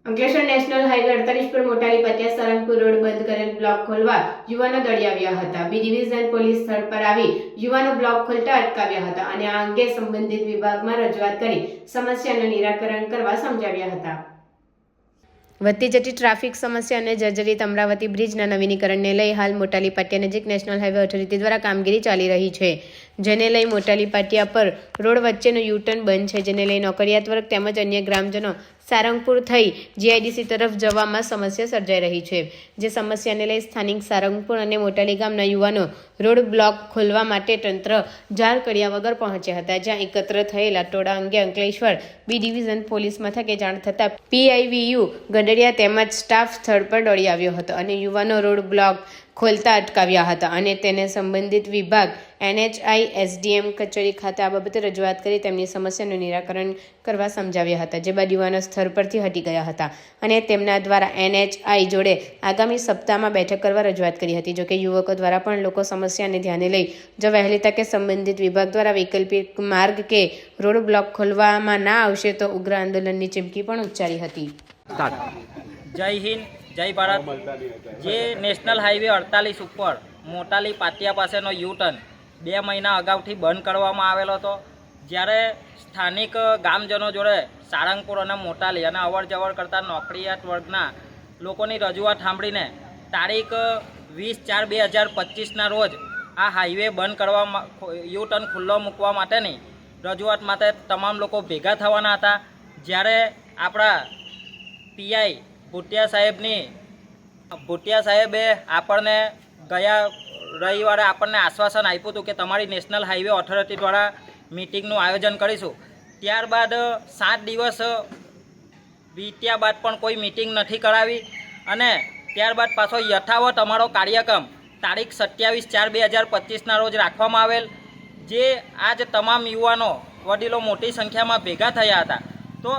Ankleshwar national highway 48 પર મોટાલી પત્યા Sarangpur road બંધ કરેલ બ્લોક ખોલવા યુવાનો દોડી આવ્યા હતા। બી ડિવિઝન પોલીસ સ્થળ પર આવી યુવાનો બ્લોક ખોલતા અટકાવ્યા હતા અને આ અંગે સંબંધિત વિભાગમાં રજૂઆત કરી સમસ્યાનું નિરાકરણ કરવા સમજાવ્યા હતા। વધતી જતી ટ્રાફિક સમસ્યા અને જર્જરિત અમરાવતી બ્રિજના નવીનીકરણને લઈ હાલ મોટાલી પાટિયા નજીક નેશનલ હાઈવે ઓથોરિટી દ્વારા કામગીરી ચાલી રહી છે, જેને લઈ મોટાલી પાટિયા પર રોડ વચ્ચેનો યુટર્ન બંધ છે, જેને લઈ નોકરિયાત વર્ગ તેમજ અન્ય ગ્રામજનો સારંગપુર થઈ જીઆઈડીસી તરફ જવામાં સમસ્યા સર્જાઈ રહી છે। જે સમસ્યાને લઈ સ્થાનિક સારંગપુર અને મોટાલી ગામના યુવાનો રોડ બ્લોક ખોલવા માટે તંત્ર જાણ કર્યા વગર પહોંચ્યા હતા, જ્યાં એકત્ર થયેલા ટોળા અંગે અંકલેશ્વર બી ડિવિઝન પોલીસ મથકે જાણ થતાં પીઆઈવીયુ ગડડિયા તેમજ સ્ટાફ સ્થળ પર દોડી આવ્યો હતો અને યુવાનો રોડ બ્લોક ખોલતા અટકાવ્યા હતા અને તેને સંબંધિત વિભાગ NHI SDM કચેરી ખાતે આ બાબતે રજૂઆત કરી તેમની સમસ્યાનું નિરાકરણ કરવા સમજાવ્યા હતા, જે બાદ યુવાનો સ્થળ પરથી હટી ગયા હતા અને તેમના દ્વારા NHI જોડે આગામી સપ્તાહમાં બેઠક કરવા રજૂઆત કરી હતી। જોકે યુવકો દ્વારા પણ લોકો સમસ્યાને ધ્યાને લઈ જો વહેલી તકે સંબંધિત વિભાગ દ્વારા વૈકલ્પિક માર્ગ કે રોડ બ્લોક ખોલવામાં ના આવશે તો ઉગ્ર આંદોલનની ચીમકી પણ ઉચ્ચારી હતી। જય હિન્દ, જય ભારત। જે નેશનલ હાઈવે 48 ઉપર મોટાલી પાટિયા પાસેનો યુટર્ન 2 મહિના અગાઉથી બંધ કરવામાં આવેલો હતો, જ્યારે સ્થાનિક ગામજનો જોડે સાળંગપુર અને મોટાલી અને અવર જવર કરતા નોકરિયાત વર્ગના લોકોની રજૂઆત સાંભળીને તારીખ 20/4/2025ના રોજ આ હાઈવે બંધ કરવા યુટર્ન ખુલ્લો મૂકવા માટેની રજૂઆત માટે તમામ લોકો ભેગા થવાના હતા। જ્યારે આપણા પીઆઈ ભૂટિયા સાહેબે આપણને ગયા રવિવારે આપણને આશ્વાસન આપ્યું હતું કે તમારી નેશનલ હાઈવે ઓથોરિટી દ્વારા મિટિંગનું આયોજન કરીશું। ત્યારબાદ 7 દિવસ વીત્યા બાદ પણ કોઈ મિટિંગ નથી કરાવી અને ત્યારબાદ પાછો યથાવત અમારો કાર્યક્રમ તારીખ 27/4/2025ના રોજ રાખવામાં આવેલ, જે આજ તમામ યુવાનો વડીલો મોટી સંખ્યામાં ભેગા થયા હતા। તો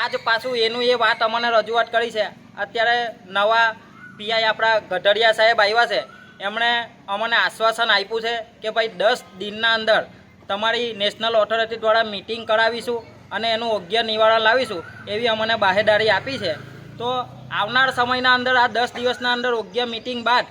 આજ પાછું એનું એ વાત અમને રજૂઆત કરી છે। અત્યારે નવા પીઆઈ આપણા ગઢડિયા સાહેબ આવ્યા છે, એમણે અમને આશ્વાસન આપ્યું છે કે ભાઈ 10 દિનના અંદર તમારી નેશનલ ઓથોરિટી દ્વારા મિટિંગ કરાવીશું અને એનું યોગ્ય નિવારણ લાવીશું એવી અમને બાહેધરી આપી છે। તો આવનાર સમયના અંદર આ 10 દિવસના અંદર યોગ્ય મિટિંગ બાદ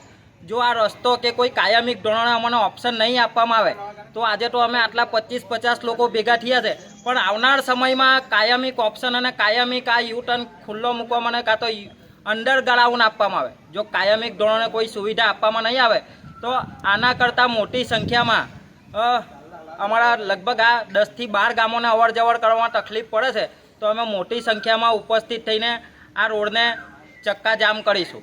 જો આ રસ્તો કે કોઈ કાયમી ધોરણે અમને ઓપ્શન નહીં આપવામાં આવે તો આજે તો અમે આટલા 25-50 લોકો ભેગા થયા છે, પણ આવનાર સમયમાં કાયમિક ઓપ્શન અને કાયમિક આ યુટર્ન ખુલ્લો મૂકવામાં કાં તો અંડરગ્રાઉન્ડ આપવામાં આવે। જો કાયમિક ધોરણે કોઈ સુવિધા આપવામાં નહીં આવે તો આના કરતાં મોટી સંખ્યામાં અમારા લગભગ આ 10થી 12 ગામોને અવર જવર કરવામાં તકલીફ પડે છે, તો અમે મોટી સંખ્યામાં ઉપસ્થિત થઈને આ રોડને ચક્કાજામ કરીશું।